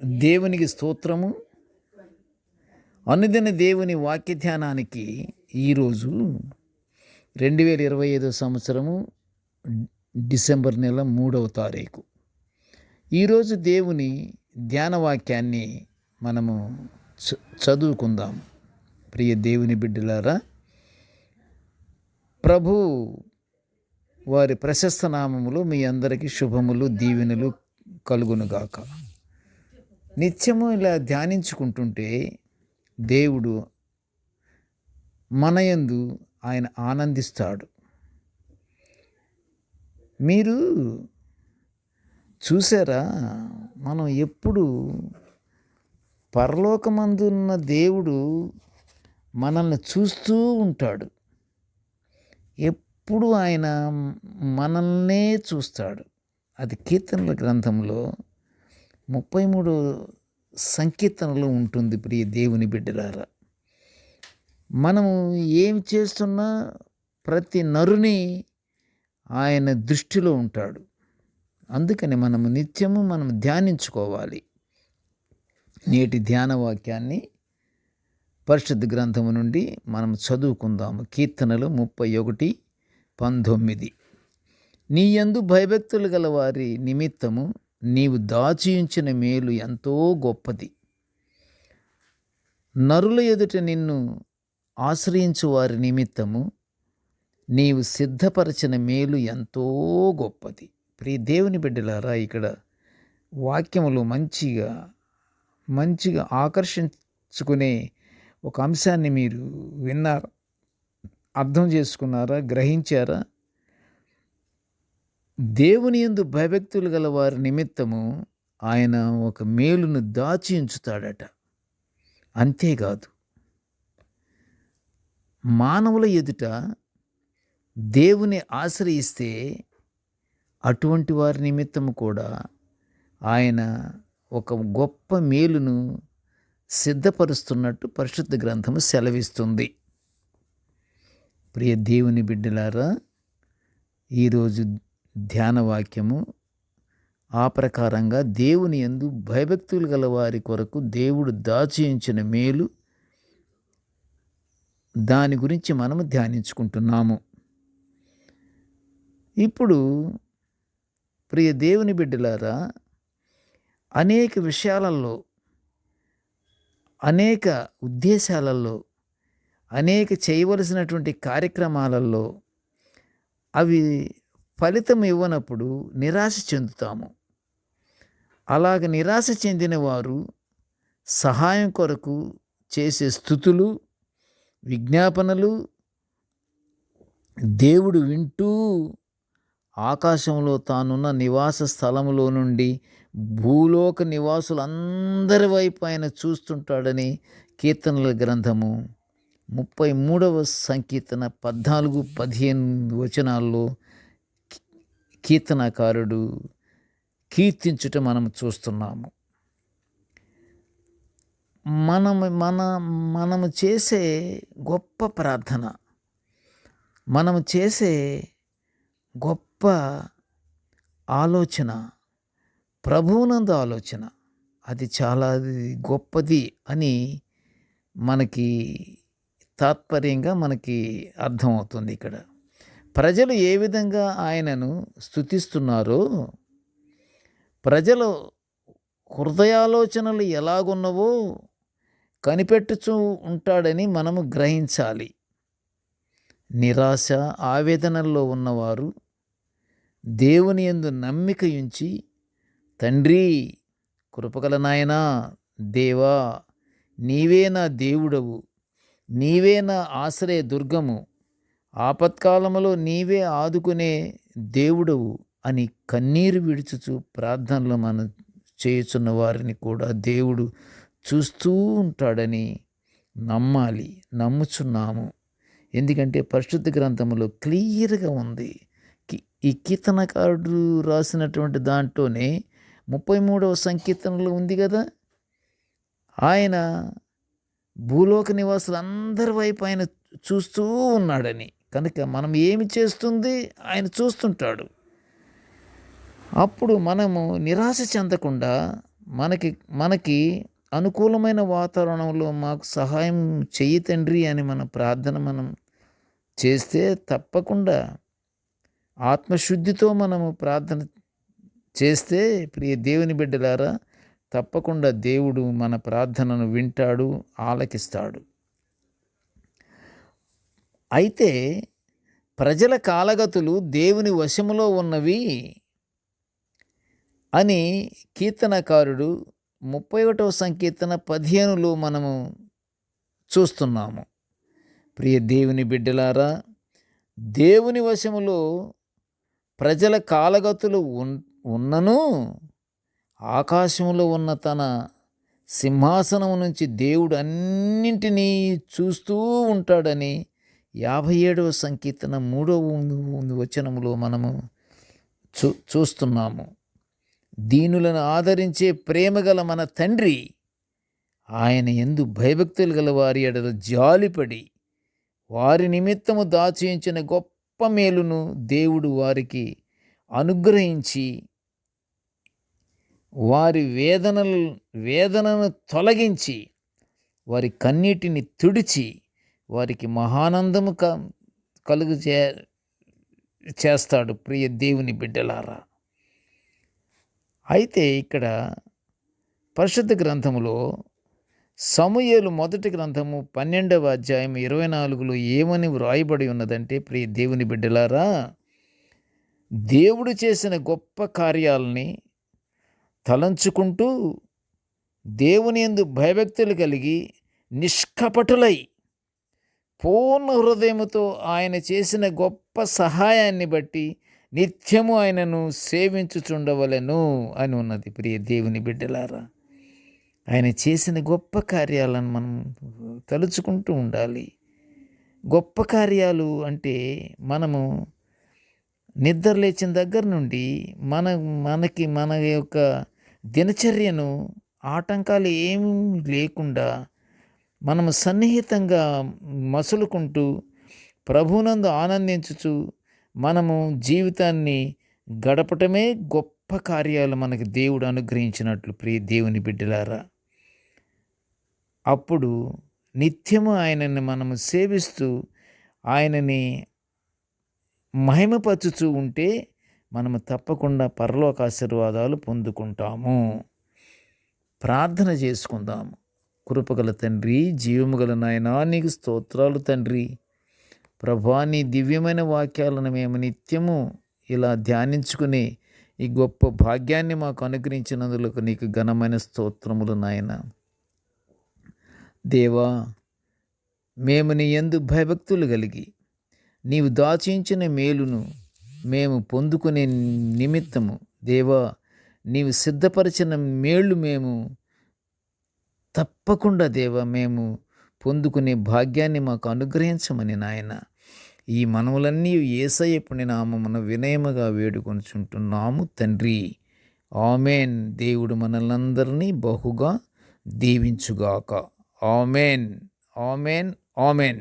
దేవునికి స్తోత్రము. అనుదిన దేవుని వాక్య ధ్యానానికి ఈరోజు 2025 సంవత్సరము డిసెంబర్ నెల 3వ తారీఖు. ఈరోజు దేవుని ధ్యాన వాక్యాన్ని మనము చదువుకుందాం. ప్రియ దేవుని బిడ్డలారా, ప్రభు వారి ప్రశస్త నామములో మీ అందరికీ శుభములు దీవెనలు కలుగునుగాక. నిత్యము ఇలా ధ్యానించుకుంటుంటే దేవుడు మనయందు ఆయన ఆనందిస్తాడు. మీరు చూసారా, మనం ఎప్పుడు పరలోకమందున్న దేవుడు మనల్ని చూస్తూ ఉంటాడు. ఎప్పుడు ఆయన మనల్నే చూస్తాడు. అది కీర్తనల గ్రంథంలో 33 సంకీర్తనలో ఉంటుంది. ప్రియ దేవుని బిడ్డలారా, మనము ఏమి చేస్తున్నా ప్రతి నరుని ఆయన దృష్టిలో ఉంటాడు. అందుకని మనము నిత్యము ధ్యానించుకోవాలి. నేటి ధ్యాన వాక్యాన్ని పరిశుద్ధ గ్రంథము నుండి మనం చదువుకుందాము. కీర్తనలు 31:19. నీ యందు భయభక్తులు గల వారి నిమిత్తము నీవు దాచియుంచిన మేలు ఎంతో గొప్పది. నరుల ఎదుట నిన్ను ఆశ్రయించు వారి నిమిత్తము నీవు సిద్ధపరచిన మేలు ఎంతో గొప్పది. ప్రియ దేవుని బిడ్డలారా, ఇక్కడ వాక్యములు మంచిగా ఆకర్షించుకునే ఒక అంశాన్ని మీరు విన్నారా, అర్థం చేసుకున్నారా, గ్రహించారా? దేవుని యందు భయభక్తులు గల వారి నిమిత్తము ఆయన ఒక మేలును దాచి ఉంచుతాడట. అంతేకాదు, మానవుల ఎదుట దేవుని ఆశ్రయిస్తే అటువంటి వారి నిమిత్తము కూడా ఆయన ఒక గొప్ప మేలును సిద్ధపరుస్తున్నట్టు పరిశుద్ధ గ్రంథము సెలవిస్తుంది. ప్రియ దేవుని బిడ్డలారా, ఈరోజు ధ్యాన వాక్యము ఆ ప్రకారంగా దేవుని యందు భయభక్తులు గల వారి కొరకు దేవుడు దాచి ఉంచిన మేలు, దాని గురించి మనము ధ్యానించుకుంటున్నాము. ఇప్పుడు ప్రియ దేవుని బిడ్డలారా, అనేక విషయాలలో, అనేక ఉద్దేశాలలో, అనేక చేయవలసినటువంటి కార్యక్రమాలలో అవి ఫలితం ఇవ్వనప్పుడు నిరాశ చెందుతాము. అలాగ నిరాశ చెందిన వారు సహాయం కొరకు చేసే స్తుతులు, విజ్ఞాపనలు దేవుడు వింటూ ఆకాశంలో తానున్న నివాస స్థలములో నుండి భూలోక నివాసులందరి వైపు ఆయన చూస్తుంటాడని కీర్తనల గ్రంథము 33వ సంకీర్తన 14-15 వచనాల్లో కీర్తనకారుడు కీర్తించుట మనం చూస్తున్నాము. మనము చేసే గొప్ప ప్రార్థన, మనము చేసే గొప్ప ఆలోచన, ప్రభువునందు ఆలోచన, అది చాలా గొప్పది అని మనకి తాత్పర్యంగా మనకి అర్థమవుతుంది. ఇక్కడ ప్రజలు ఏ విధంగా ఆయనను స్తుతిస్తున్నారో, ప్రజల హృదయాలోచనలు ఎలాగున్నవో కనిపెట్టుచూ ఉంటాడని మనము గ్రహించాలి. నిరాశ ఆవేదనల్లో ఉన్నవారు దేవుని యందు నమ్మిక ఉంచి, తండ్రి, కృపగల నాయనా, దేవా, నీవే నా దేవుడవు, నీవే నా ఆశ్రయ దుర్గము, ఆపత్కాలములో నీవే ఆదుకునే దేవుడవు అని కన్నీరు విడుచుచు ప్రార్థనలు మనం చేయుచున్న వారిని కూడా దేవుడు చూస్తూ ఉంటాడని నమ్మాలి, నమ్ముచున్నాము. ఎందుకంటే పరిశుద్ధ గ్రంథంలో క్లియర్గా ఉంది. ఈ కీర్తనకారుడు రాసినటువంటి దాంట్లోనే 33వ సంకీర్తనలో ఉంది కదా, ఆయన భూలోక నివాసులందరి వైపు ఆయన చూస్తూ ఉన్నాడని. కనుక మనం ఏమి చేస్తుంది ఆయన చూస్తుంటాడు. అప్పుడు మనము నిరాశ చెందకుండా మనకి మనకి అనుకూలమైన వాతావరణంలో మాకు సహాయం చెయ్యి తండ్రి అని మన ప్రార్థన మనం చేస్తే తప్పకుండా ఆత్మశుద్ధితో మనము ప్రార్థన చేస్తే ప్రియ దేవుని బిడ్డలారా, తప్పకుండా దేవుడు మన ప్రార్థనను వింటాడు, ఆలకిస్తాడు. అయితే ప్రజల కాలగతులు దేవుని వశములో ఉన్నవి అని కీర్తనకారుడు 31వ సంకీర్తన 15లో మనము చూస్తున్నాము. ప్రియ దేవుని బిడ్డలారా, దేవుని వశములో ప్రజల కాలగతులు ఉన్నను ఆకాశంలో ఉన్న తన సింహాసనం నుంచి దేవుడు అన్నింటినీ చూస్తూ ఉంటాడని 57వ సంకీర్తన 3వ వచనములో మనము చూస్తున్నాము. దీనులను ఆదరించే ప్రేమగల మన తండ్రి ఆయన యందు భయభక్తులు గల వారి ఎడల జాలిపడి వారి నిమిత్తము దాచించిన గొప్ప మేలును దేవుడు వారికి అనుగ్రహించి వారి వేదనను తొలగించి వారి కన్నీటిని తుడిచి వారికి మహానందము కలుగు చేస్తాడు. ప్రియ దేవుని బిడ్డలారా, అయితే ఇక్కడ పరిశుద్ధ గ్రంథములో సమూయేలు మొదటి గ్రంథము 12వ అధ్యాయం 24లో ఏమని వ్రాయబడి ఉన్నదంటే, ప్రియ దేవుని బిడ్డలారా, దేవుడు చేసిన గొప్ప కార్యాలని తలంచుకుంటూ దేవుని యందు భయభక్తులు కలిగి నిష్కపటులై పూర్ణ హృదయముతో ఆయన చేసిన గొప్ప సహాయాన్ని బట్టి నిత్యము ఆయనను సేవించుచుండవలెను అని ఉన్నది. ప్రియ దేవుని బిడ్డలారా, ఆయన చేసిన గొప్ప కార్యాలను మనం తలుచుకుంటూ ఉండాలి. గొప్ప కార్యాలు అంటే మనము నిద్ర లేచిన దగ్గర నుండి మనకి మన యొక్క దినచర్యను ఆటంకాలు ఏమీ లేకుండా మనము సన్నిహితంగా మసులుకుంటూ ప్రభువునందు ఆనందించుచు మనము జీవితాన్ని గడపటమే గొప్ప కార్యాలు మనకి దేవుడు అనుగ్రహించినట్లు. ప్రియ దేవుని బిడ్డలారా, అప్పుడు నిత్యము ఆయనని మనము సేవిస్తూ ఆయనని మహిమపరచుచూ ఉంటే మనము తప్పకుండా పరలోక ఆశీర్వాదాలు పొందుకుంటాము. ప్రార్థన చేసుకుందాము. కృపగల తండ్రి, జీవముగల నాయనా, నీకు స్తోత్రాలు తండ్రి. ప్రభువా, నీ దివ్యమైన వాక్యాలను మేము నిత్యము ఇలా ధ్యానించుకుని ఈ గొప్ప భాగ్యాన్ని మాకు అనుగ్రహించినందులకు నీకు ఘనమైన స్తోత్రములు నాయన. దేవా, మేము నీ యందు భయభక్తులు కలిగి నీవు దాచించిన మేలును మేము పొందుకునే నిమిత్తము దేవా, నీవు సిద్ధపరిచిన మేళ్ళు మేము తప్పకుండా దేవా మేము పొందుకునే భాగ్యాన్ని మాకు అనుగ్రహించమని నాయన ఈ మనవులన్నీ యేసయ్య నామమున వినయముగా వేడుకొనుచుంటున్నాము తండ్రి. ఆమెన్. దేవుడు మనల్నందరినీ బహుగా దీవించుగాక. Amen, amen, amen.